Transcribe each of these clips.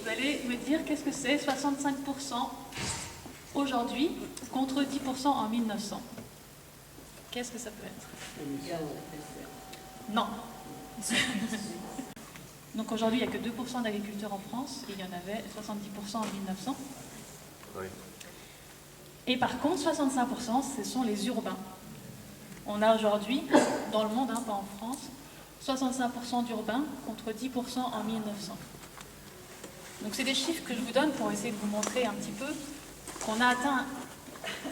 vous allez me dire qu'est-ce que c'est 65% aujourd'hui contre 10% en 1900. Qu'est-ce que ça peut être? Non. Donc aujourd'hui, il n'y a que 2% d'agriculteurs en France, et il y en avait 70% en 1900. Oui. Et par contre, 65%, ce sont les urbains. On a aujourd'hui, dans le monde, pas en France, 65% d'urbains contre 10% en 1900. Donc c'est des chiffres que je vous donne pour essayer de vous montrer un petit peu qu'on a atteint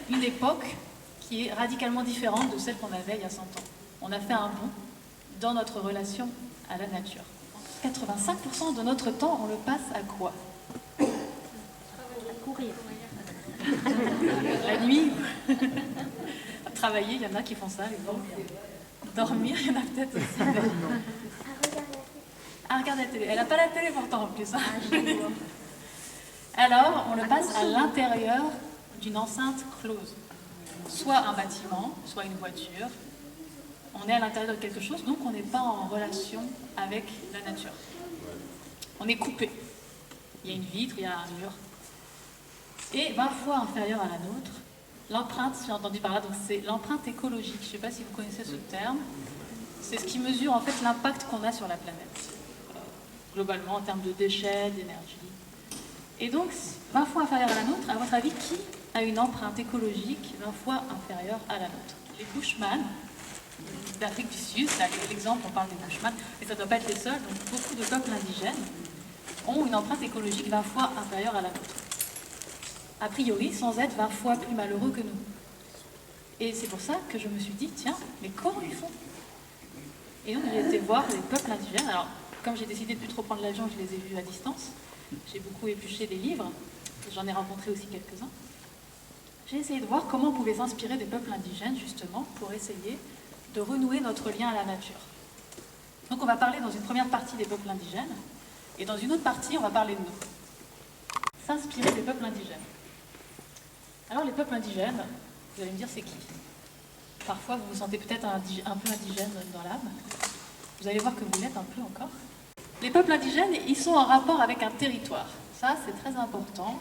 une époque qui est radicalement différente de celle qu'on avait il y a 100 ans. On a fait un bond dans notre relation à la nature. 85% de notre temps, on le passe à quoi? À courir. La nuit. À travailler, il y en a qui font ça, les pauvres. Dormir, il y en a peut-être aussi. À regarder la télé. Elle n'a pas la télé pourtant en plus. Alors, on le passe à l'intérieur d'une enceinte close. Soit un bâtiment, soit une voiture. On est à l'intérieur de quelque chose, donc on n'est pas en relation avec la nature. On est coupé. Il y a une vitre, il y a un mur. Et 20 fois inférieure à la nôtre, l'empreinte, j'ai entendu par là, donc c'est l'empreinte écologique. Je ne sais pas si vous connaissez ce terme. C'est ce qui mesure en fait l'impact qu'on a sur la planète. Globalement, en termes de déchets, d'énergie. Et donc, 20 fois inférieure à la nôtre, à votre avis, qui a une empreinte écologique 20 fois inférieure à la nôtre? Les Bushman d'Afrique du Sud, là, l'exemple, on parle des Bushman, et ça ne doit pas être les seuls, donc beaucoup de peuples indigènes ont une empreinte écologique 20 fois inférieure à la nôtre. A priori, sans être 20 fois plus malheureux que nous. Et c'est pour ça que je me suis dit, tiens, mais comment ils font? Et donc j'ai été voir les peuples indigènes. Alors, comme j'ai décidé de ne plus trop prendre l'avion, je les ai vus à distance. J'ai beaucoup épluché des livres, j'en ai rencontré aussi quelques-uns. J'ai essayé de voir comment on pouvait s'inspirer des peuples indigènes, justement, pour essayer de renouer notre lien à la nature. Donc on va parler dans une première partie des peuples indigènes, et dans une autre partie, on va parler de nous. S'inspirer des peuples indigènes. Alors les peuples indigènes, vous allez me dire c'est qui? Parfois vous vous sentez peut-être un peu indigène dans l'âme. Vous allez voir que vous l'êtes un peu encore. Les peuples indigènes, ils sont en rapport avec un territoire. Ça, c'est très important.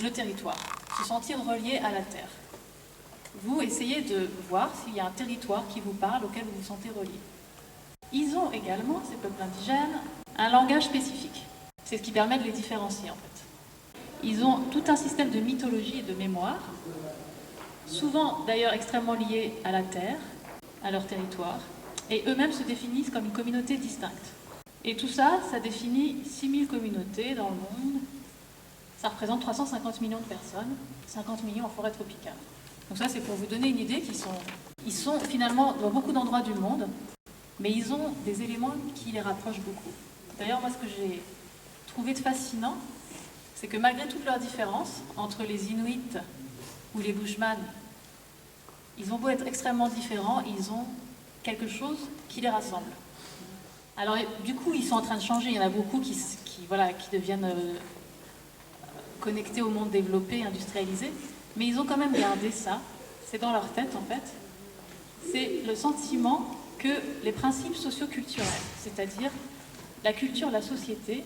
Le territoire. Se sentir relié à la terre. Vous essayez de voir s'il y a un territoire qui vous parle, auquel vous vous sentez relié. Ils ont également, ces peuples indigènes, un langage spécifique. C'est ce qui permet de les différencier en fait. Ils ont tout un système de mythologie et de mémoire, souvent d'ailleurs extrêmement liés à la terre, à leur territoire, et eux-mêmes se définissent comme une communauté distincte. Et tout ça, ça définit 6000 communautés dans le monde. Ça représente 350 millions de personnes, 50 millions en forêt tropicale. Donc ça, c'est pour vous donner une idée qu'ils sont finalement dans beaucoup d'endroits du monde, mais ils ont des éléments qui les rapprochent beaucoup. D'ailleurs, moi, ce que j'ai trouvé de fascinant, c'est que malgré toutes leurs différences, entre les Inuits ou les Bushman, ils ont beau être extrêmement différents, ils ont quelque chose qui les rassemble. Alors, du coup, ils sont en train de changer. Il y en a beaucoup qui deviennent connectés au monde développé, industrialisé, mais ils ont quand même gardé ça. C'est dans leur tête, en fait. C'est le sentiment que les principes socio-culturels, c'est-à-dire la culture, la société,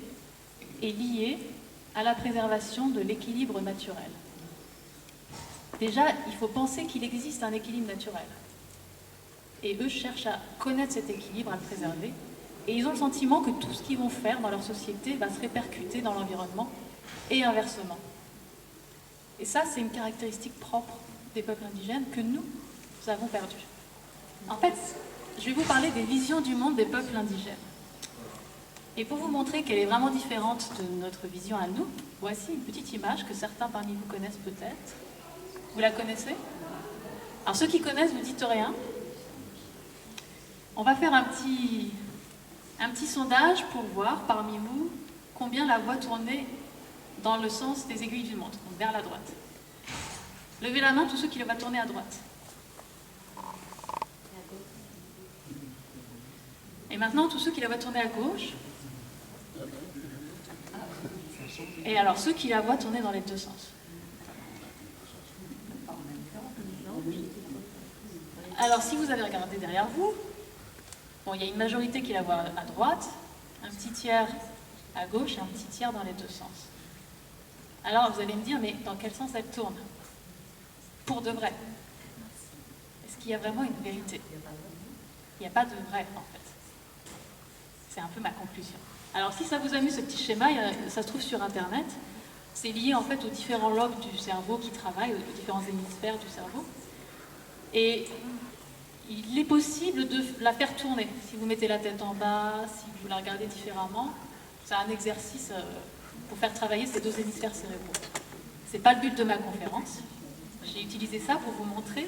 est liée à la préservation de l'équilibre naturel. Déjà, il faut penser qu'il existe un équilibre naturel. Et eux cherchent à connaître cet équilibre, à le préserver. Et ils ont le sentiment que tout ce qu'ils vont faire dans leur société va se répercuter dans l'environnement et inversement. Et ça, c'est une caractéristique propre des peuples indigènes que nous avons perdue. En fait, je vais vous parler des visions du monde des peuples indigènes. Et pour vous montrer qu'elle est vraiment différente de notre vision à nous, voici une petite image que certains parmi vous connaissent peut-être. Vous la connaissez? Alors ceux qui connaissent, vous dites rien. On va faire un petit sondage pour voir parmi vous combien la voix tournait dans le sens des aiguilles d'une montre, donc vers la droite. Levez la main tous ceux qui la voient tourner à droite. Et maintenant tous ceux qui la voient tourner à gauche. Et alors ceux qui la voient tourner dans les deux sens. Alors si vous avez regardé derrière vous, bon, il y a une majorité qui la voit à droite, un petit tiers à gauche et un petit tiers dans les deux sens. Alors vous allez me dire, mais dans quel sens elle tourne? Pour de vrai. Est-ce qu'il y a vraiment une vérité? Il n'y a pas de vrai, en fait. C'est un peu ma conclusion. Alors si ça vous amuse, ce petit schéma, ça se trouve sur Internet. C'est lié en fait aux différents lobes du cerveau qui travaillent, aux différents hémisphères du cerveau. Et il est possible de la faire tourner. Si vous mettez la tête en bas, si vous la regardez différemment, c'est un exercice pour faire travailler ces deux hémisphères cérébraux. Ce n'est pas le but de ma conférence. J'ai utilisé ça pour vous montrer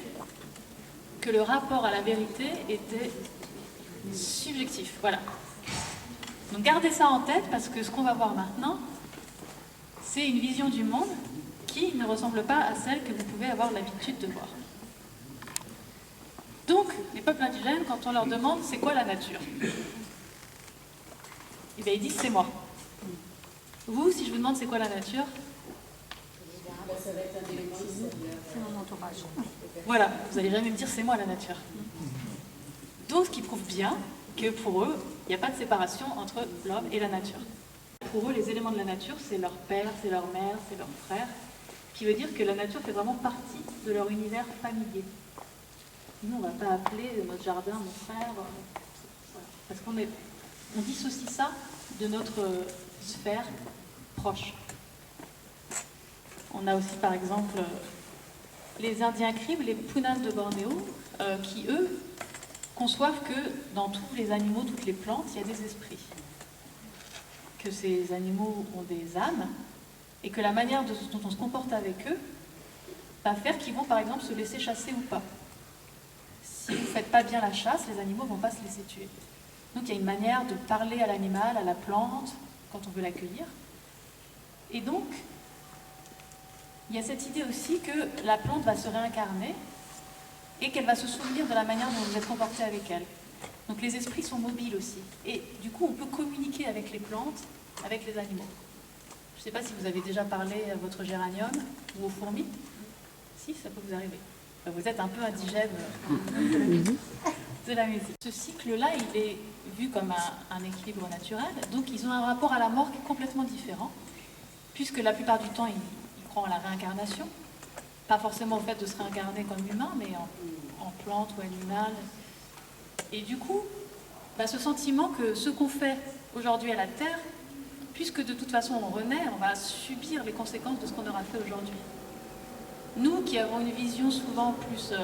que le rapport à la vérité était subjectif. Voilà. Donc gardez ça en tête parce que ce qu'on va voir maintenant, c'est une vision du monde qui ne ressemble pas à celle que vous pouvez avoir l'habitude de voir. Donc, les peuples indigènes, quand on leur demande c'est quoi la nature, eh bien, ils disent c'est moi. Vous, si je vous demande c'est quoi la nature, C'est mon entourage. voilà, vous n'allez jamais me dire c'est moi la nature. Donc, ce qui prouve bien que pour eux, il n'y a pas de séparation entre l'homme et la nature. Pour eux, les éléments de la nature, c'est leur père, c'est leur mère, c'est leur frère, ce qui veut dire que la nature fait vraiment partie de leur univers familier. Nous, on ne va pas appeler notre jardin mon frère, parce on dissocie ça de notre sphère proche. On a aussi, par exemple, les Indiens Cribs, les Punan de Bornéo, qui, eux, conçoivent que dans tous les animaux, toutes les plantes, il y a des esprits. Que ces animaux ont des âmes, et que la manière dont on se comporte avec eux va faire qu'ils vont, par exemple, se laisser chasser ou pas. Si vous ne faites pas bien la chasse, les animaux ne vont pas se laisser tuer. Donc il y a une manière de parler à l'animal, à la plante, quand on veut l'accueillir. Et donc, il y a cette idée aussi que la plante va se réincarner et qu'elle va se souvenir de la manière dont vous êtes comporté avec elle. Donc les esprits sont mobiles aussi. Et du coup, on peut communiquer avec les plantes, avec les animaux. Je ne sais pas si vous avez déjà parlé à votre géranium ou aux fourmis. Si, ça peut vous arriver. Vous êtes un peu indigène de la musique. Ce cycle-là, il est vu comme un équilibre naturel. Donc, ils ont un rapport à la mort qui est complètement différent, puisque la plupart du temps, ils croient en la réincarnation. Pas forcément au fait de se réincarner comme humain, mais en plante ou animal. Et du coup, ce sentiment que ce qu'on fait aujourd'hui à la Terre, puisque de toute façon on renaît, on va subir les conséquences de ce qu'on aura fait aujourd'hui. Nous qui avons une vision souvent plus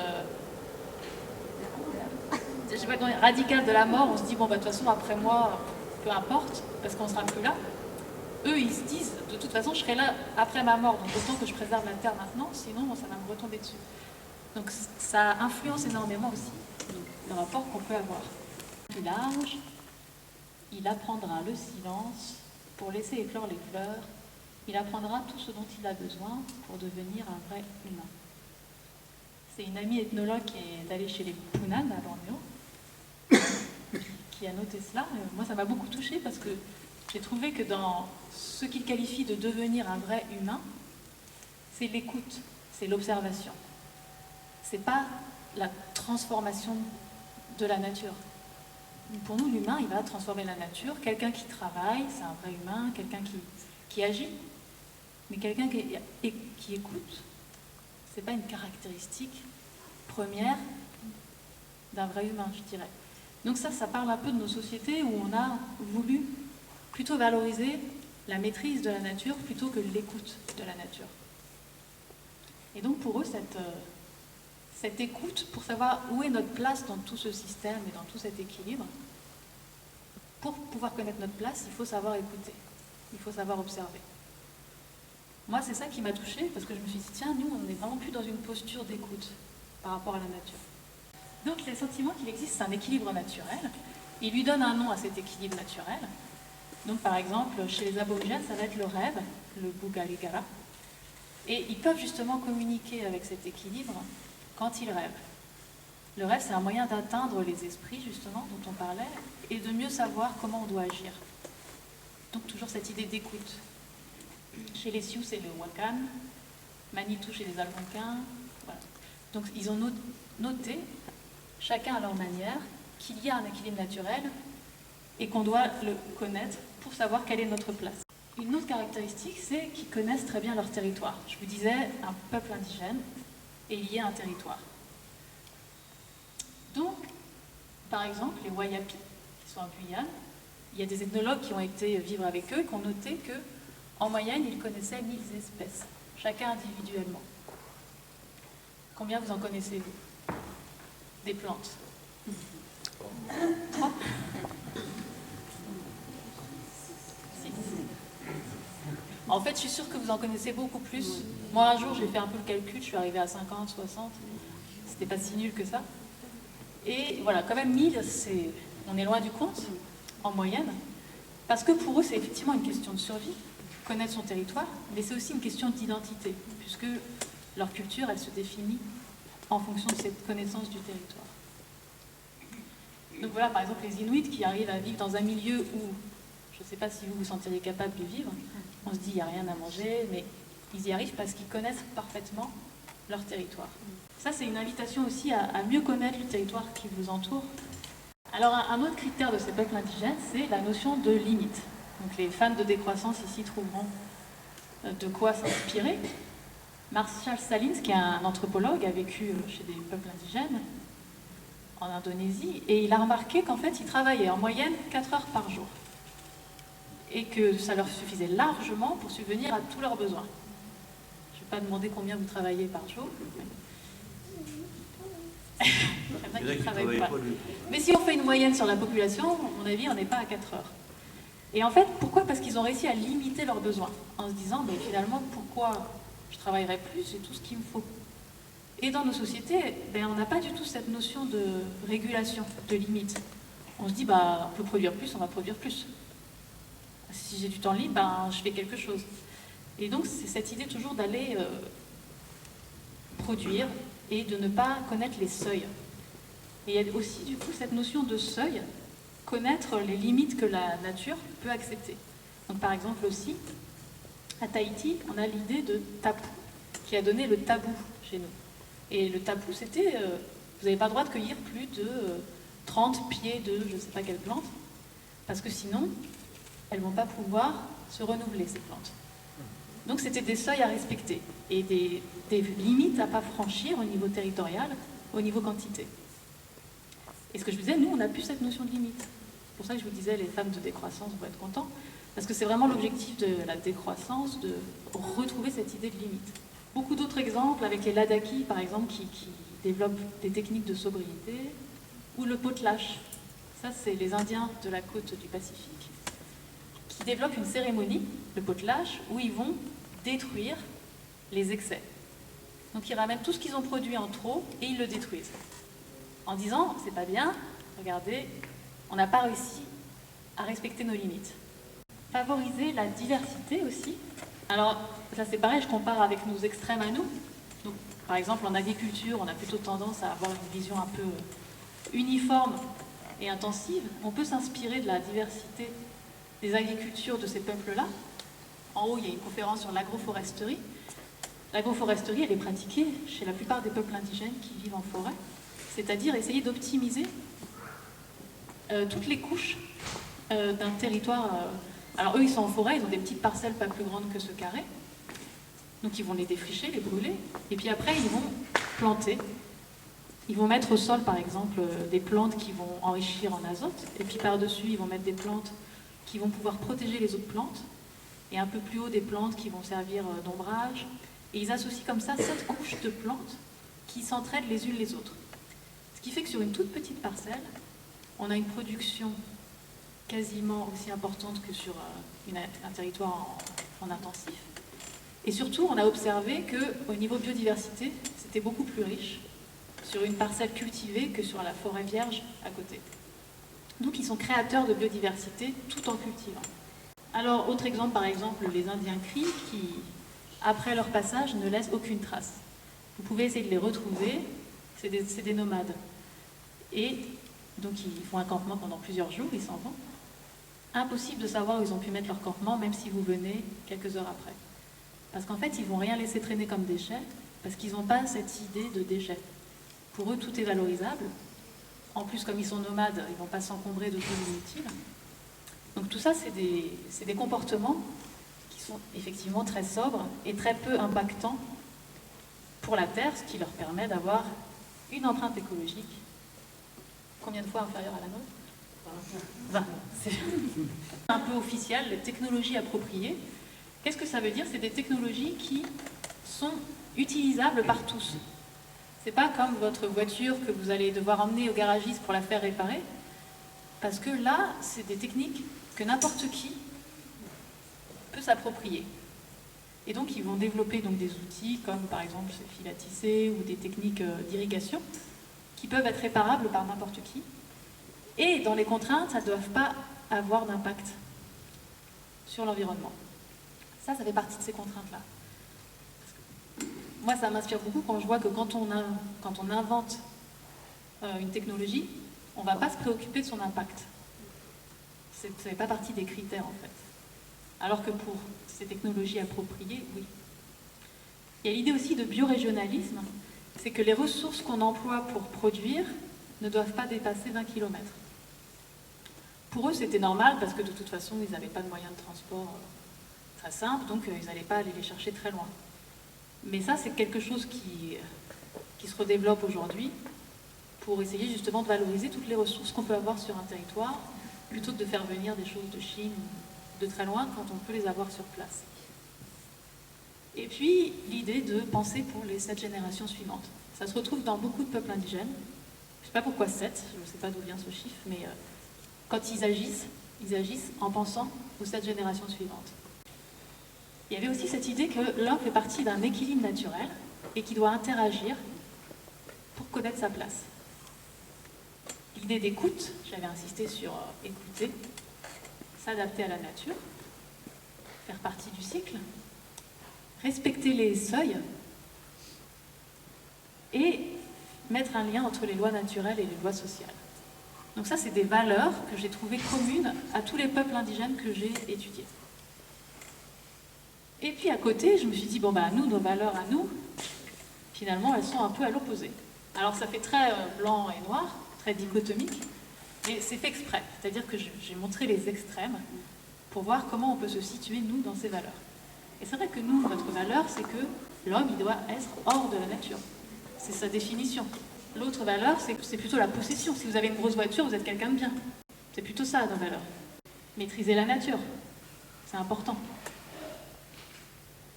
radicale de la mort, on se dit bon de toute façon après moi, peu importe, parce qu'on ne sera plus là. Eux ils se disent de toute façon je serai là après ma mort, donc autant que je préserve la terre maintenant, sinon ça va me retomber dessus. Donc ça influence énormément aussi le rapport qu'on peut avoir. Plus large, il apprendra le silence pour laisser éclore les fleurs. Il apprendra tout ce dont il a besoin pour devenir un vrai humain. C'est une amie ethnologue qui est allée chez les Punan à Bornéo, qui a noté cela. Moi, ça m'a beaucoup touchée parce que j'ai trouvé que dans ce qu'il qualifie de devenir un vrai humain, c'est l'écoute, c'est l'observation. C'est pas la transformation de la nature. Pour nous, l'humain, il va transformer la nature. Quelqu'un qui travaille, c'est un vrai humain. Quelqu'un qui agit. Mais quelqu'un qui écoute, ce n'est pas une caractéristique première d'un vrai humain, je dirais. Donc ça parle un peu de nos sociétés où on a voulu plutôt valoriser la maîtrise de la nature plutôt que l'écoute de la nature. Et donc pour eux, cette écoute, pour savoir où est notre place dans tout ce système et dans tout cet équilibre, pour pouvoir connaître notre place, il faut savoir écouter, il faut savoir observer. Moi, c'est ça qui m'a touchée, parce que je me suis dit, tiens, nous, on n'est vraiment plus dans une posture d'écoute par rapport à la nature. Donc, les sentiments qu'il existe, c'est un équilibre naturel. Il lui donne un nom à cet équilibre naturel. Donc, par exemple, chez les aborigènes, ça va être le rêve, le bugaligara. Et ils peuvent justement communiquer avec cet équilibre quand ils rêvent. Le rêve, c'est un moyen d'atteindre les esprits, justement, dont on parlait, et de mieux savoir comment on doit agir. Donc, toujours cette idée d'écoute. Chez les Sioux, c'est le Wakan, Manitou chez les Algonquins. Voilà. Donc ils ont noté, chacun à leur manière, qu'il y a un équilibre naturel et qu'on doit le connaître pour savoir quelle est notre place. Une autre caractéristique, c'est qu'ils connaissent très bien leur territoire. Je vous disais, un peuple indigène est lié à un territoire. Donc, par exemple, les Wayapis, qui sont en Guyane, il y a des ethnologues qui ont été vivre avec eux et qui ont noté qu'en moyenne, ils connaissaient 1000 espèces, chacun individuellement. Combien vous en connaissez, vous? Des plantes? 3? 6. En fait, je suis sûre que vous en connaissez beaucoup plus. Moi, un jour, j'ai fait un peu le calcul, je suis arrivée à 50, 60. C'était pas si nul que ça. Et voilà, quand même 1000, on est loin du compte, en moyenne. Parce que pour eux, c'est effectivement une question de survie, connaître son territoire, mais c'est aussi une question d'identité, puisque leur culture, elle se définit en fonction de cette connaissance du territoire. Donc voilà, par exemple, les Inuits qui arrivent à vivre dans un milieu où, je ne sais pas si vous vous sentiriez capable de vivre, on se dit il n'y a rien à manger, mais ils y arrivent parce qu'ils connaissent parfaitement leur territoire. Ça, c'est une invitation aussi à mieux connaître le territoire qui vous entoure. Alors, un autre critère de ces peuples indigènes, c'est la notion de limite. Donc, les fans de décroissance ici trouveront de quoi s'inspirer. Marshall Salins, qui est un anthropologue, a vécu chez des peuples indigènes en Indonésie, et il a remarqué qu'en fait, ils travaillaient en moyenne 4 heures par jour, et que ça leur suffisait largement pour subvenir à tous leurs besoins. Je ne vais pas demander combien vous travaillez par jour. Mais si on fait une moyenne sur la population, à mon avis, on n'est pas à 4 heures. Et en fait, pourquoi? Parce qu'ils ont réussi à limiter leurs besoins, en se disant, mais finalement, pourquoi je travaillerai plus, j'ai tout ce qu'il me faut. Et dans nos sociétés, on n'a pas du tout cette notion de régulation, de limite. On se dit, on peut produire plus, on va produire plus. Si j'ai du temps libre, je fais quelque chose. Et donc, c'est cette idée toujours d'aller produire et de ne pas connaître les seuils. Et il y a aussi, du coup, cette notion de seuil, connaître les limites que la nature peut accepter. Donc, par exemple, aussi, à Tahiti, on a l'idée de tapu, qui a donné le tabou chez nous. Et le tabou, c'était, vous n'avez pas le droit de cueillir plus de 30 pieds de je ne sais pas quelle plante, parce que sinon, elles ne vont pas pouvoir se renouveler, ces plantes. Donc c'était des seuils à respecter et des limites à ne pas franchir au niveau territorial, au niveau quantité. Et ce que je vous disais, nous, on n'a plus cette notion de limite. C'est pour ça que je vous disais, les femmes de décroissance vont être contents, parce que c'est vraiment l'objectif de la décroissance, de retrouver cette idée de limite. Beaucoup d'autres exemples, avec les Ladakis, par exemple, qui développent des techniques de sobriété, ou le potlatch. Ça, c'est les Indiens de la côte du Pacifique, qui développent une cérémonie, le potlatch, où ils vont détruire les excès. Donc ils ramènent tout ce qu'ils ont produit en trop et ils le détruisent. En disant, c'est pas bien, regardez, on n'a pas réussi à respecter nos limites. Favoriser la diversité aussi. Alors, ça c'est pareil, je compare avec nos extrêmes à nous. Donc, par exemple, en agriculture, on a plutôt tendance à avoir une vision un peu uniforme et intensive. On peut s'inspirer de la diversité des agricultures de ces peuples-là. En haut, il y a une conférence sur l'agroforesterie. L'agroforesterie, elle est pratiquée chez la plupart des peuples indigènes qui vivent en forêt, c'est-à-dire essayer d'optimiser toutes les couches d'un territoire. Alors eux, ils sont en forêt, ils ont des petites parcelles pas plus grandes que ce carré, donc ils vont les défricher, les brûler, et puis après, ils vont planter. Ils vont mettre au sol, par exemple, des plantes qui vont enrichir en azote, et puis par-dessus, ils vont mettre des plantes qui vont pouvoir protéger les autres plantes, et un peu plus haut, des plantes qui vont servir d'ombrage. Et ils associent comme ça 7 couches de plantes qui s'entraident les unes les autres. Ce qui fait que sur une toute petite parcelle, on a une production quasiment aussi importante que sur un territoire en intensif. Et surtout, on a observé qu'au niveau biodiversité, c'était beaucoup plus riche sur une parcelle cultivée que sur la forêt vierge à côté. Donc ils sont créateurs de biodiversité tout en cultivant. Alors, autre exemple, par exemple, les Indiens Cris qui, après leur passage, ne laissent aucune trace. Vous pouvez essayer de les retrouver, c'est des nomades. Et donc ils font un campement pendant plusieurs jours, ils s'en vont. Impossible de savoir où ils ont pu mettre leur campement, même si vous venez quelques heures après. Parce qu'en fait, ils ne vont rien laisser traîner comme déchets, parce qu'ils n'ont pas cette idée de déchets. Pour eux, tout est valorisable. En plus, comme ils sont nomades, ils ne vont pas s'encombrer de choses inutiles. Donc tout ça, c'est des comportements qui sont effectivement très sobres et très peu impactants pour la Terre, ce qui leur permet d'avoir une empreinte écologique combien de fois inférieure à la nôtre? 20. C'est un peu officiel, les technologies appropriées. Qu'est-ce que ça veut dire? C'est des technologies qui sont utilisables par tous. C'est pas comme votre voiture que vous allez devoir emmener au garagiste pour la faire réparer, parce que là, c'est des techniques que n'importe qui peut s'approprier. Et donc, ils vont développer donc, des outils comme, par exemple, ce fil à tisser ou des techniques d'irrigation qui peuvent être réparables par n'importe qui. Et dans les contraintes, ça ne doit pas avoir d'impact sur l'environnement. Ça fait partie de ces contraintes-là. Moi, ça m'inspire beaucoup quand je vois que quand on invente une technologie, on ne va pas se préoccuper de son impact. Ça ne fait pas partie des critères, en fait. Alors que pour ces technologies appropriées, oui. Il y a l'idée aussi de biorégionalisme, c'est que les ressources qu'on emploie pour produire ne doivent pas dépasser 20 km. Pour eux, c'était normal parce que de toute façon, ils n'avaient pas de moyens de transport très simples, donc ils n'allaient pas aller les chercher très loin. Mais ça, c'est quelque chose qui se redéveloppe aujourd'hui pour essayer justement de valoriser toutes les ressources qu'on peut avoir sur un territoire, plutôt que de faire venir des choses de Chine ou de très loin quand on peut les avoir sur place. Et puis, l'idée de penser pour les 7 générations suivantes. Ça se retrouve dans beaucoup de peuples indigènes. Je ne sais pas pourquoi 7, je ne sais pas d'où vient ce chiffre, mais quand ils agissent en pensant aux 7 générations suivantes. Il y avait aussi cette idée que l'homme fait partie d'un équilibre naturel et qu'il doit interagir pour connaître sa place. L'idée d'écoute, j'avais insisté sur écouter, s'adapter à la nature, faire partie du cycle, respecter les seuils et mettre un lien entre les lois naturelles et les lois sociales. Donc ça, c'est des valeurs que j'ai trouvées communes à tous les peuples indigènes que j'ai étudiés. Et puis à côté, je me suis dit, bon bah nous, nos valeurs à nous, finalement, elles sont un peu à l'opposé. Alors ça fait très blanc et noir, très dichotomique, mais c'est fait exprès. C'est-à-dire que j'ai montré les extrêmes pour voir comment on peut se situer, nous, dans ces valeurs. Et c'est vrai que nous, notre valeur, c'est que l'homme, il doit être hors de la nature. C'est sa définition. L'autre valeur, c'est plutôt la possession. Si vous avez une grosse voiture, vous êtes quelqu'un de bien. C'est plutôt ça, nos valeurs. Maîtriser la nature, c'est important.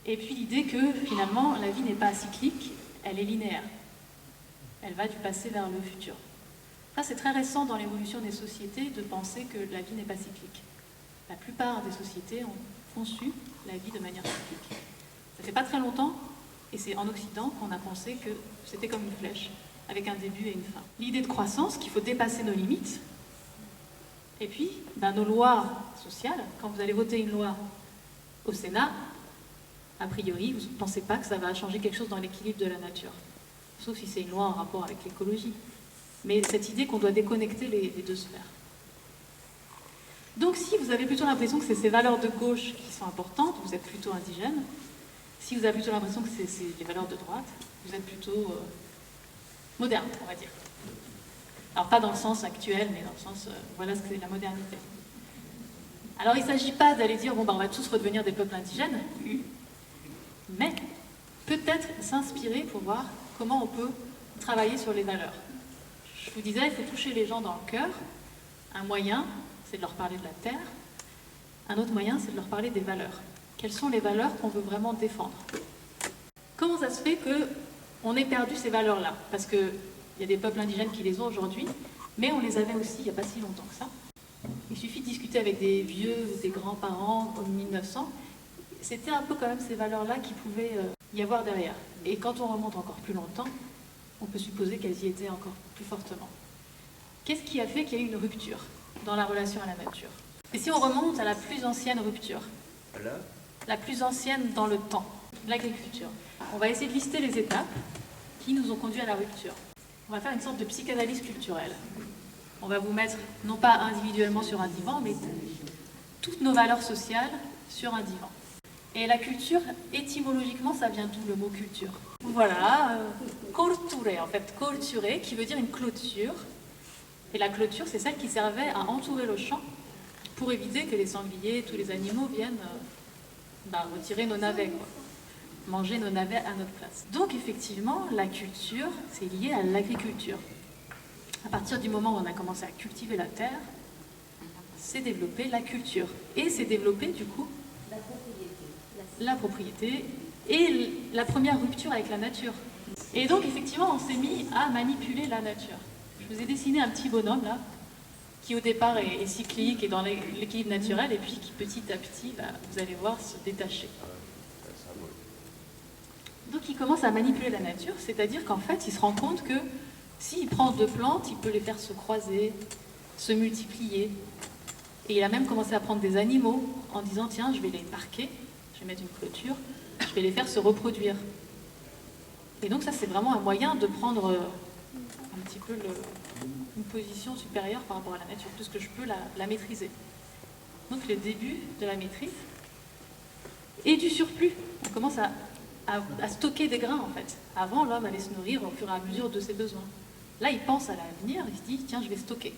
Et puis l'idée que, finalement, la vie n'est pas cyclique, elle est linéaire. Elle va du passé vers le futur. Ça, c'est très récent dans l'évolution des sociétés de penser que la vie n'est pas cyclique. La plupart des sociétés ont conçu la vie de manière cyclique. Ça fait pas très longtemps, et c'est en Occident qu'on a pensé que c'était comme une flèche, avec un début et une fin. L'idée de croissance, qu'il faut dépasser nos limites, et puis nos lois sociales. Quand vous allez voter une loi au Sénat, a priori, vous ne pensez pas que ça va changer quelque chose dans l'équilibre de la nature, sauf si c'est une loi en rapport avec l'écologie. Mais cette idée qu'on doit déconnecter les deux sphères. Donc si vous avez plutôt l'impression que c'est ces valeurs de gauche qui sont importantes, vous êtes plutôt indigène. Si vous avez plutôt l'impression que c'est les valeurs de droite, vous êtes plutôt moderne, on va dire. Alors pas dans le sens actuel, mais dans le sens, voilà ce que c'est la modernité. Alors il ne s'agit pas d'aller dire, bon on va tous redevenir des peuples indigènes, mais peut-être s'inspirer pour voir comment on peut travailler sur les valeurs. Je vous disais, il faut toucher les gens dans le cœur. Un moyen, c'est de leur parler de la terre. Un autre moyen, c'est de leur parler des valeurs. Quelles sont les valeurs qu'on veut vraiment défendre? Comment ça se fait qu'on ait perdu ces valeurs-là? Parce qu'il y a des peuples indigènes qui les ont aujourd'hui, mais on les avait aussi il n'y a pas si longtemps que ça. Il suffit de discuter avec des vieux ou des grands-parents en 1900. C'était un peu quand même ces valeurs-là qui pouvaient y avoir derrière. Et quand on remonte encore plus longtemps, on peut supposer qu'elles y étaient encore plus fortement. Qu'est-ce qui a fait qu'il y a eu une rupture dans la relation à la nature? Et si on remonte à la plus ancienne rupture, la plus ancienne dans le temps, l'agriculture, on va essayer de lister les étapes qui nous ont conduit à la rupture. On va faire une sorte de psychanalyse culturelle. On va vous mettre, non pas individuellement sur un divan, mais toutes nos valeurs sociales sur un divan. Et la culture, étymologiquement, ça vient d'où le mot culture? Voilà, culture, en fait, culture, qui veut dire une clôture. Et la clôture, c'est celle qui servait à entourer le champ pour éviter que les sangliers, tous les animaux viennent retirer nos navets, quoi. Manger nos navets à notre place. Donc effectivement, la culture, c'est lié à l'agriculture. À partir du moment où on a commencé à cultiver la terre, s'est développée la culture. Et s'est développée du coup la propriété et la première rupture avec la nature. Et donc effectivement, on s'est mis à manipuler la nature. Je vous ai dessiné un petit bonhomme là, qui au départ est cyclique et dans l'équilibre naturel, et puis qui petit à petit, vous allez voir, se détacher. Donc il commence à manipuler la nature, c'est-à-dire qu'en fait, il se rend compte que s'il prend deux plantes, il peut les faire se croiser, se multiplier. Et il a même commencé à prendre des animaux en disant, tiens, je vais les marquer, je vais mettre une clôture, je vais les faire se reproduire. Et donc ça, c'est vraiment un moyen de prendre un petit peu une position supérieure par rapport à la nature, puisque je peux la maîtriser. Donc le début de la maîtrise et du surplus. On commence à stocker des grains en fait. Avant, l'homme allait se nourrir au fur et à mesure de ses besoins. Là, il pense à l'avenir, il se dit, tiens, je vais stocker.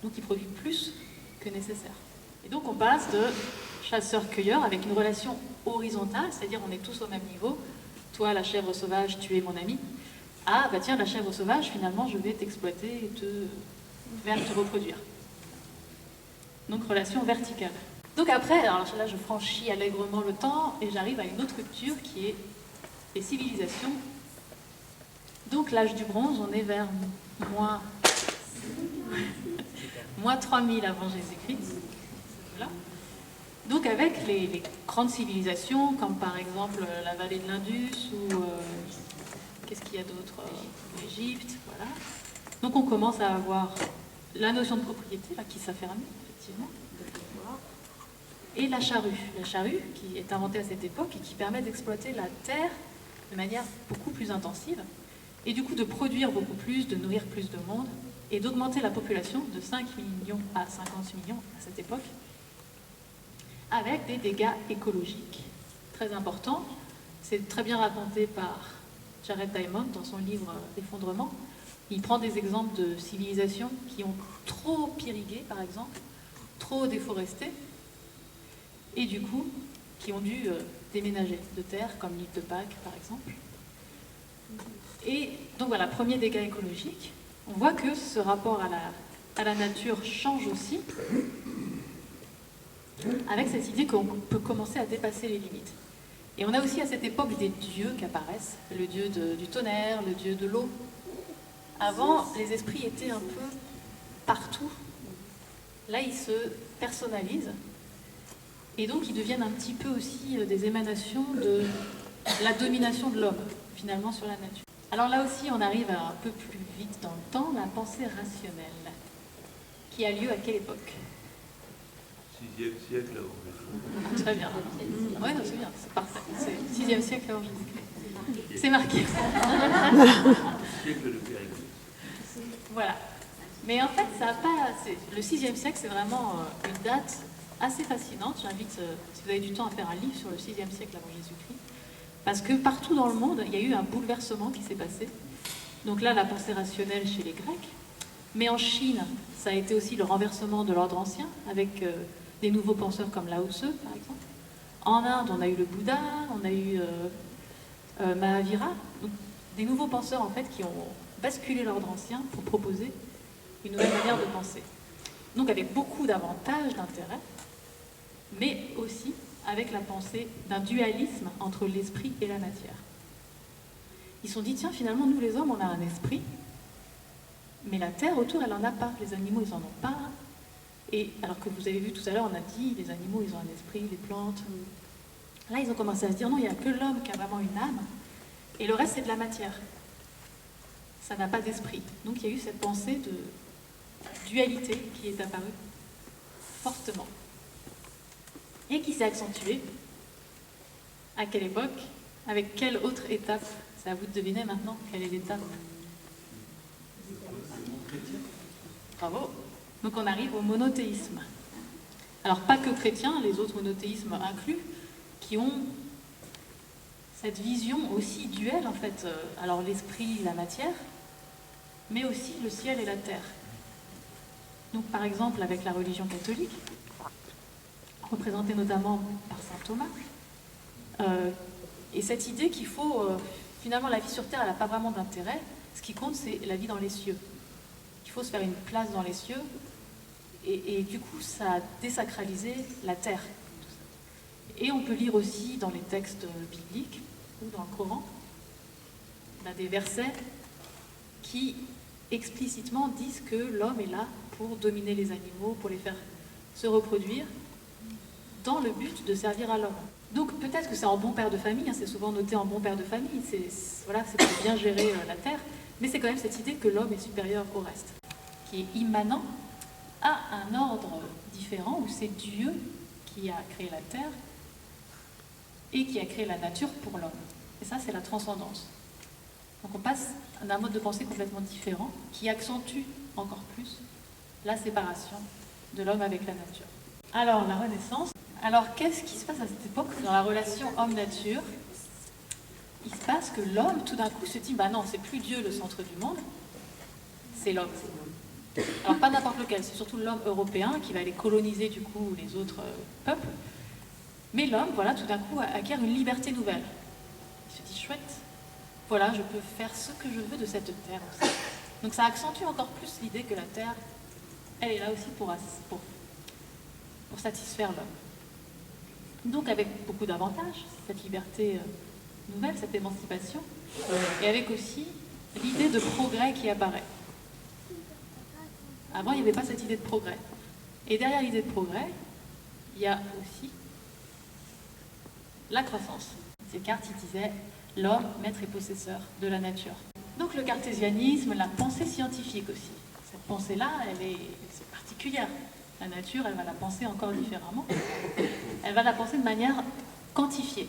Donc il produit plus que nécessaire. Et donc on passe de chasseur-cueilleur avec une relation horizontale, c'est-à-dire on est tous au même niveau. Toi, la chèvre sauvage, tu es mon ami. Ah, bah tiens, la chèvre sauvage, finalement, je vais t'exploiter et faire te reproduire. Donc relation verticale. Donc après, alors là je franchis allègrement le temps et j'arrive à une autre rupture qui est les civilisations. Donc l'âge du bronze, on est vers moins 3000 avant Jésus-Christ. Voilà. Donc avec les grandes civilisations, comme par exemple la vallée de l'Indus ou qu'est-ce qu'il y a d'autre, l'Égypte, voilà. Donc on commence à avoir la notion de propriété là, qui s'affermit, effectivement. Et la charrue qui est inventée à cette époque et qui permet d'exploiter la terre de manière beaucoup plus intensive et du coup de produire beaucoup plus, de nourrir plus de monde et d'augmenter la population de 5 millions à 50 millions à cette époque avec des dégâts écologiques très importants. C'est très bien raconté par Jared Diamond dans son livre L'effondrement. Il prend des exemples de civilisations qui ont trop irrigué, par exemple, trop déforesté, et du coup, qui ont dû déménager de terre, comme l'île de Pâques, par exemple. Et donc voilà, premier dégât écologique. On voit que ce rapport à la nature change aussi, avec cette idée qu'on peut commencer à dépasser les limites. Et on a aussi à cette époque des dieux qui apparaissent, le dieu du tonnerre, le dieu de l'eau. Avant, les esprits étaient un peu partout. Là, ils se personnalisent. Et donc, ils deviennent un petit peu aussi des émanations de la domination de l'homme, finalement, sur la nature. Alors là aussi, on arrive un peu plus vite dans le temps, la pensée rationnelle, qui a lieu à quelle époque? 6e siècle avant Jésus-Christ. Très bien. Oui, c'est bien, c'est parfait. C'est 6e siècle avant Jésus-Christ. C'est marqué. Siècle de Périclès. Voilà. Mais en fait, ça a pas. Le 6e siècle, c'est vraiment une date assez fascinante. J'invite, si vous avez du temps, à faire un livre sur le 6e siècle avant Jésus-Christ. Parce que partout dans le monde, il y a eu un bouleversement qui s'est passé. Donc là, la pensée rationnelle chez les Grecs. Mais en Chine, ça a été aussi le renversement de l'ordre ancien, avec des nouveaux penseurs comme Lao Tse, par exemple. En Inde, on a eu le Bouddha, on a eu Mahavira. Donc, des nouveaux penseurs, en fait, qui ont basculé l'ordre ancien pour proposer une nouvelle manière de penser. Donc avec beaucoup d'avantages, d'intérêts, mais aussi avec la pensée d'un dualisme entre l'esprit et la matière. Ils se sont dit, tiens, finalement, nous les hommes, on a un esprit, mais la terre autour, elle n'en a pas. Les animaux, ils n'en ont pas. Et alors que vous avez vu tout à l'heure, on a dit, les animaux, ils ont un esprit, les plantes. Là, ils ont commencé à se dire, non, il n'y a que l'homme qui a vraiment une âme, et le reste, c'est de la matière. Ça n'a pas d'esprit. Donc il y a eu cette pensée de dualité qui est apparue fortement et qui s'est accentuée. À quelle époque? Avec quelle autre étape? C'est à vous de deviner maintenant quelle est l'étape. Bravo. Donc on arrive au monothéisme. Alors pas que chrétiens, les autres monothéismes inclus, qui ont cette vision aussi duelle en fait. Alors l'esprit, la matière, mais aussi le ciel et la terre. Donc par exemple avec la religion catholique, représentée notamment par saint Thomas, et cette idée qu'il faut, finalement la vie sur Terre, elle n'a pas vraiment d'intérêt, ce qui compte c'est la vie dans les cieux. Il faut se faire une place dans les cieux, et du coup ça a désacralisé la Terre. Et on peut lire aussi dans les textes bibliques, ou dans le Coran, on a des versets qui explicitement disent que l'homme est là pour dominer les animaux, pour les faire se reproduire, dans le but de servir à l'homme. Donc peut-être que c'est en bon père de famille, hein, c'est souvent noté en bon père de famille, voilà, c'est pour bien gérer la terre, mais c'est quand même cette idée que l'homme est supérieur au reste, qui est immanent à un ordre différent où c'est Dieu qui a créé la terre et qui a créé la nature pour l'homme. Et ça, c'est la transcendance. Donc on passe d'un mode de pensée complètement différent qui accentue encore plus la séparation de l'homme avec la nature. Alors, la Renaissance. Alors, qu'est-ce qui se passe à cette époque dans la relation homme-nature? Il se passe que l'homme, tout d'un coup, se dit, bah non, c'est plus Dieu le centre du monde, c'est l'homme. Alors, pas n'importe lequel, c'est surtout l'homme européen qui va aller coloniser, du coup, les autres peuples. Mais l'homme, voilà, tout d'un coup, acquiert une liberté nouvelle. Il se dit, chouette, voilà, je peux faire ce que je veux de cette terre aussi. Donc, ça accentue encore plus l'idée que la terre, elle est là aussi pour satisfaire l'homme. Donc avec beaucoup d'avantages, cette liberté nouvelle, cette émancipation, et avec aussi l'idée de progrès qui apparaît. Avant, il n'y avait pas cette idée de progrès. Et derrière l'idée de progrès, il y a aussi la croissance. Descartes, il disait « l'homme, maître et possesseur de la nature ». Donc le cartésianisme, la pensée scientifique aussi. Cette pensée-là, c'est particulière. La nature, elle va la penser encore différemment. Elle va la penser de manière quantifiée.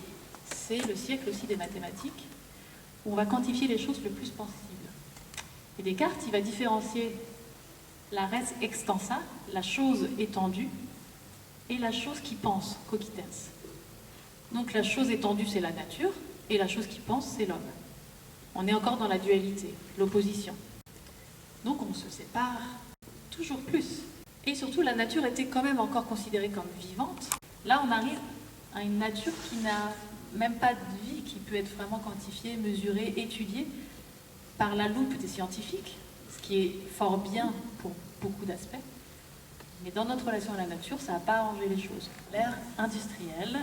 C'est le siècle aussi des mathématiques, où on va quantifier les choses le plus possible. Et Descartes, il va différencier la res extensa, la chose étendue, et la chose qui pense, cogitans. Donc la chose étendue, c'est la nature, et la chose qui pense, c'est l'homme. On est encore dans la dualité, l'opposition. Donc on se sépare toujours plus. Et surtout, la nature était quand même encore considérée comme vivante. Là, on arrive à une nature qui n'a même pas de vie, qui peut être vraiment quantifiée, mesurée, étudiée par la loupe des scientifiques, ce qui est fort bien pour beaucoup d'aspects. Mais dans notre relation à la nature, ça n'a pas arrangé les choses. L'ère industrielle,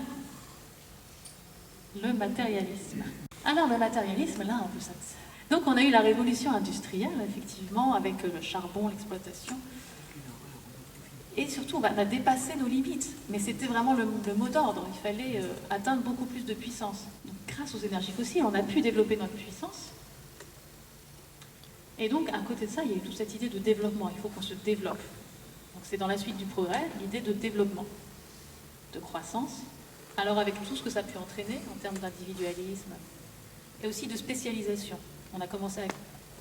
le matérialisme. Alors, le matérialisme, là, un peu ça. Donc, on a eu la révolution industrielle, effectivement, avec le charbon, l'exploitation. Et surtout, on a dépassé nos limites. Mais c'était vraiment le mot d'ordre. Il fallait atteindre beaucoup plus de puissance. Donc, grâce aux énergies fossiles, on a pu développer notre puissance. Et donc, à côté de ça, il y a eu toute cette idée de développement. Il faut qu'on se développe. Donc, c'est dans la suite du progrès, l'idée de développement, de croissance. Alors, avec tout ce que ça a pu entraîner en termes d'individualisme et aussi de spécialisation. On a commencé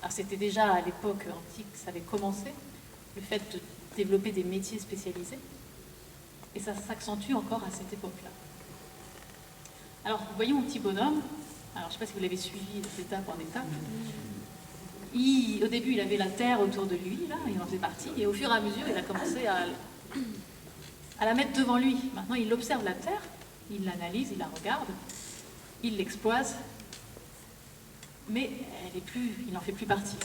à... C'était déjà à l'époque antique, ça avait commencé, le fait de développer des métiers spécialisés. Et ça s'accentue encore à cette époque-là. Alors, vous voyez mon petit bonhomme. Alors, je ne sais pas si vous l'avez suivi d'étape en étape. Au début, il avait la terre autour de lui, là, il en faisait partie. Et au fur et à mesure, il a commencé à la mettre devant lui. Maintenant, il observe la terre, il l'analyse, il la regarde, il l'exploite. Mais il n'en fait plus partie.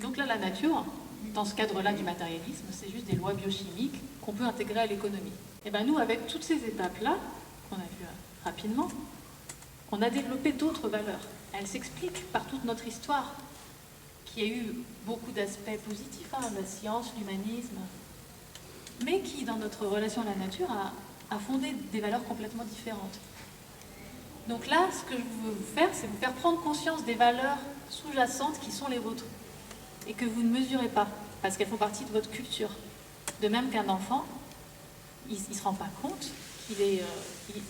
Donc là, la nature, dans ce cadre-là du matérialisme, c'est juste des lois biochimiques qu'on peut intégrer à l'économie. Et bien nous, avec toutes ces étapes-là, qu'on a vues rapidement, on a développé d'autres valeurs. Elles s'expliquent par toute notre histoire, qui a eu beaucoup d'aspects positifs, la science, l'humanisme, mais qui, dans notre relation à la nature, a fondé des valeurs complètement différentes. Donc là, ce que je veux vous faire, c'est vous faire prendre conscience des valeurs sous-jacentes qui sont les vôtres et que vous ne mesurez pas, parce qu'elles font partie de votre culture. De même qu'un enfant, il ne se rend pas compte qu'il est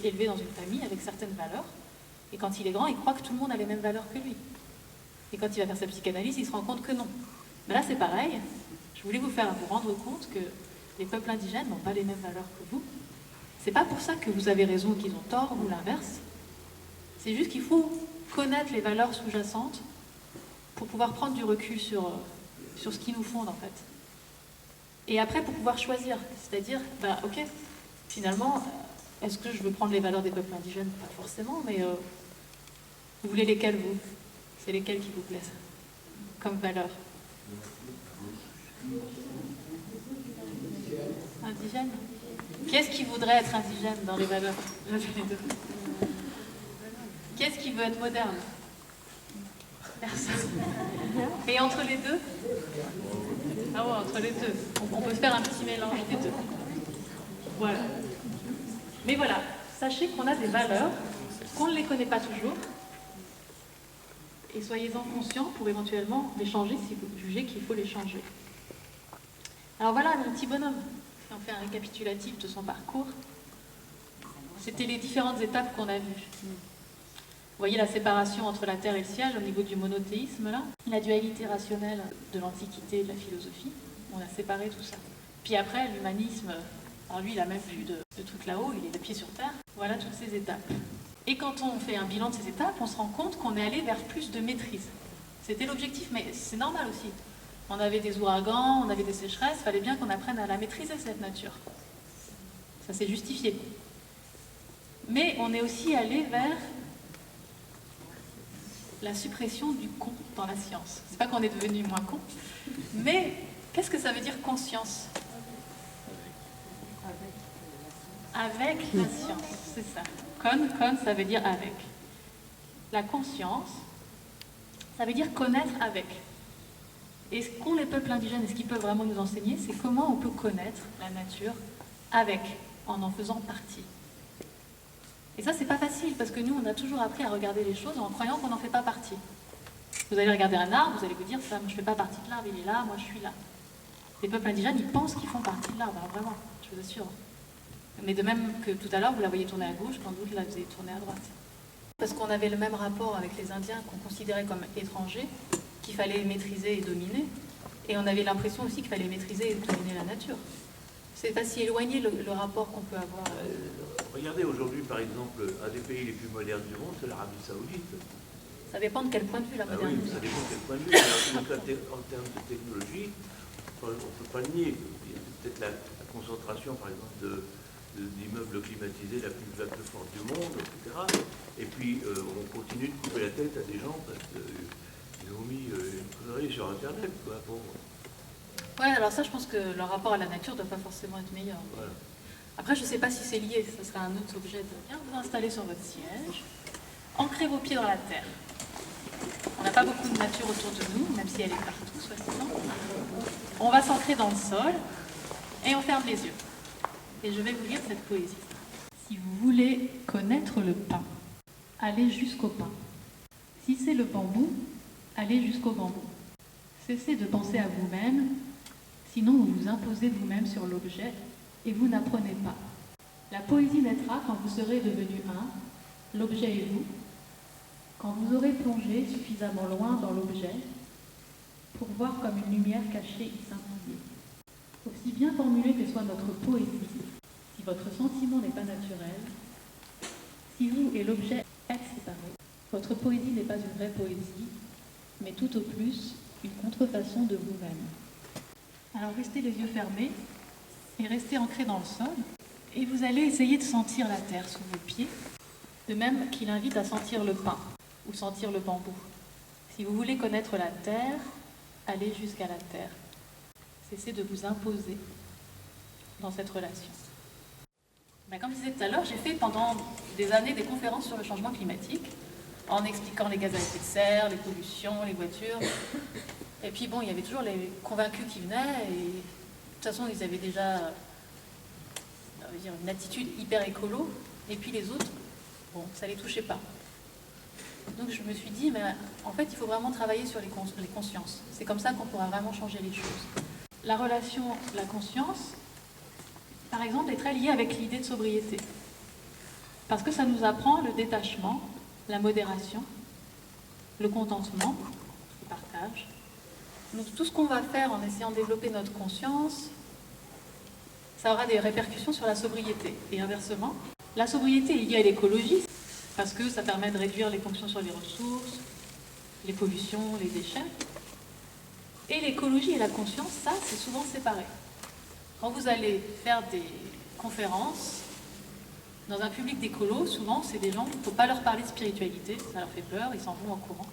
élevé dans une famille avec certaines valeurs, et quand il est grand, il croit que tout le monde a les mêmes valeurs que lui. Et quand il va faire sa psychanalyse, il se rend compte que non. Mais là, c'est pareil. Je voulais vous faire vous rendre compte que les peuples indigènes n'ont pas les mêmes valeurs que vous. C'est pas pour ça que vous avez raison ou qu'ils ont tort, ou l'inverse. C'est juste qu'il faut connaître les valeurs sous-jacentes pour pouvoir prendre du recul sur ce qui nous fonde, en fait. Et après, pour pouvoir choisir, c'est-à-dire, ok, finalement, est-ce que je veux prendre les valeurs des peuples indigènes? Pas forcément, mais vous voulez lesquelles, vous? C'est lesquelles qui vous plaisent comme valeurs? Indigène? Qui est-ce qui voudrait être indigène dans les valeurs? Les deux. Qui est-ce qui veut être moderne? Personne. Et entre les deux? Ah ouais, entre les deux. On peut faire un petit mélange des deux. Voilà. Mais voilà, sachez qu'on a des valeurs, qu'on ne les connaît pas toujours, et soyez-en conscients pour éventuellement les changer si vous jugez qu'il faut les changer. Alors voilà mon petit bonhomme. Si on fait un récapitulatif de son parcours, c'était les différentes étapes qu'on a vues. Vous voyez la séparation entre la terre et le ciel au niveau du monothéisme, là. La dualité rationnelle de l'Antiquité et de la philosophie. On a séparé tout ça. Puis après, l'humanisme, alors lui, il a même vu de trucs là-haut, il est le pied sur terre. Voilà toutes ces étapes. Et quand on fait un bilan de ces étapes, on se rend compte qu'on est allé vers plus de maîtrise. C'était l'objectif, mais c'est normal aussi. On avait des ouragans, on avait des sécheresses, il fallait bien qu'on apprenne à la maîtriser, cette nature. Ça s'est justifié. Mais on est aussi allé vers la suppression du con dans la science. C'est pas qu'on est devenu moins con, mais qu'est-ce que ça veut dire conscience? Avec la science, c'est ça. Con, ça veut dire avec. La conscience, ça veut dire connaître avec. Et ce qu'ont les peuples indigènes et ce qu'ils peuvent vraiment nous enseigner, c'est comment on peut connaître la nature avec, en faisant partie. Et ça, c'est pas facile, parce que nous, on a toujours appris à regarder les choses en croyant qu'on n'en fait pas partie. Vous allez regarder un arbre, vous allez vous dire, ça, moi, je ne fais pas partie de l'arbre, il est là, moi, je suis là. Les peuples indigènes, ils pensent qu'ils font partie de l'arbre, alors vraiment, je vous assure. Mais de même que tout à l'heure, vous la voyez tourner à gauche, quand vous la faisiez tourner à droite. Parce qu'on avait le même rapport avec les Indiens qu'on considérait comme étrangers, qu'il fallait maîtriser et dominer, et on avait l'impression aussi qu'il fallait maîtriser et dominer la nature. C'est pas si éloigné le rapport qu'on peut avoir. Regardez aujourd'hui, par exemple, un des pays les plus modernes du monde, c'est l'Arabie Saoudite. Ça dépend de quel point de vue la modernité. Oui, ça dépend de quel point de vue. En termes de technologie, on ne peut pas le nier. Il y a peut-être la concentration, par exemple, d'immeubles climatisés la plus forte du monde, etc. Et puis, on continue de couper la tête à des gens parce qu'ils ont mis une connerie sur Internet, quoi. Bon. Ouais, alors ça, je pense que le rapport à la nature ne doit pas forcément être meilleur. Voilà. Après, je ne sais pas si c'est lié, ça sera un autre objet de bien vous installer sur votre siège. Ancrez vos pieds dans la terre. On n'a pas beaucoup de nature autour de nous, même si elle est partout, soi-disant. On va s'ancrer dans le sol et on ferme les yeux. Et je vais vous lire cette poésie. Si vous voulez connaître le pain, allez jusqu'au pain. Si c'est le bambou, allez jusqu'au bambou. Cessez de penser à vous-même, sinon vous vous imposez vous-même sur l'objet et vous n'apprenez pas. La poésie naîtra quand vous serez devenu un, l'objet et vous, quand vous aurez plongé suffisamment loin dans l'objet pour voir comme une lumière cachée y scintiller. Aussi bien formulée que soit notre poésie, si votre sentiment n'est pas naturel, si vous et l'objet êtes séparés, votre poésie n'est pas une vraie poésie, mais tout au plus une contrefaçon de vous-même. Alors restez les yeux fermés et restez ancrés dans le sol, et vous allez essayer de sentir la terre sous vos pieds, de même qu'il invite à sentir le pain ou sentir le bambou. Si vous voulez connaître la terre, allez jusqu'à la terre. Cessez de vous imposer dans cette relation. Comme je disais tout à l'heure, j'ai fait pendant des années des conférences sur le changement climatique, en expliquant les gaz à effet de serre, les pollutions, les voitures. Et puis bon, il y avait toujours les convaincus qui venaient, et de toute façon, ils avaient déjà une attitude hyper écolo, et puis les autres, bon, ça ne les touchait pas. Donc je me suis dit, mais en fait, il faut vraiment travailler sur les consciences. C'est comme ça qu'on pourra vraiment changer les choses. La relation, la conscience, par exemple, est très liée avec l'idée de sobriété. Parce que ça nous apprend le détachement, la modération, le contentement, le partage. Donc tout ce qu'on va faire en essayant de développer notre conscience, ça aura des répercussions sur la sobriété. Et inversement, la sobriété est liée à l'écologie, parce que ça permet de réduire les ponctions sur les ressources, les pollutions, les déchets. Et l'écologie et la conscience, ça, c'est souvent séparé. Quand vous allez faire des conférences, dans un public d'écolos, souvent, c'est des gens, il ne faut pas leur parler de spiritualité, ça leur fait peur, ils s'en vont en courant.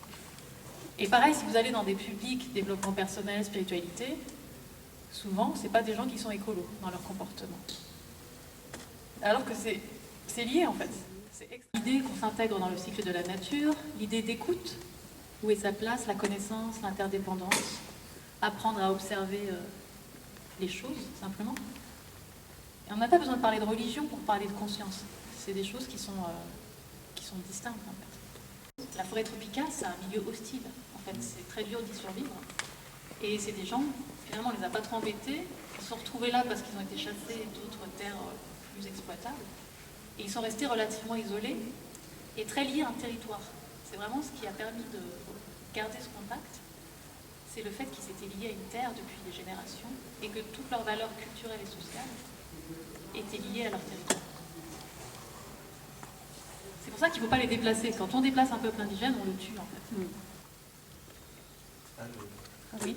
Et pareil, si vous allez dans des publics développement personnel, spiritualité, souvent, ce n'est pas des gens qui sont écolos dans leur comportement. Alors que c'est lié, en fait. C'est l'idée qu'on s'intègre dans le cycle de la nature, l'idée d'écoute, où est sa place, la connaissance, l'interdépendance, apprendre à observer les choses, simplement. Et on n'a pas besoin de parler de religion pour parler de conscience. C'est des choses qui sont distinctes, en fait. La forêt tropicale, c'est un milieu hostile. En fait, c'est très dur d'y survivre. Et c'est des gens, finalement, on ne les a pas trop embêtés. Ils se sont retrouvés là parce qu'ils ont été chassés d'autres terres plus exploitables. Et ils sont restés relativement isolés et très liés à un territoire. C'est vraiment ce qui a permis de garder ce contact. C'est le fait qu'ils étaient liés à une terre depuis des générations et que toutes leurs valeurs culturelles et sociales étaient liées à leur territoire. C'est pour ça qu'il ne faut pas les déplacer. Quand on déplace un peuple indigène, on le tue en fait. Allô. Oui.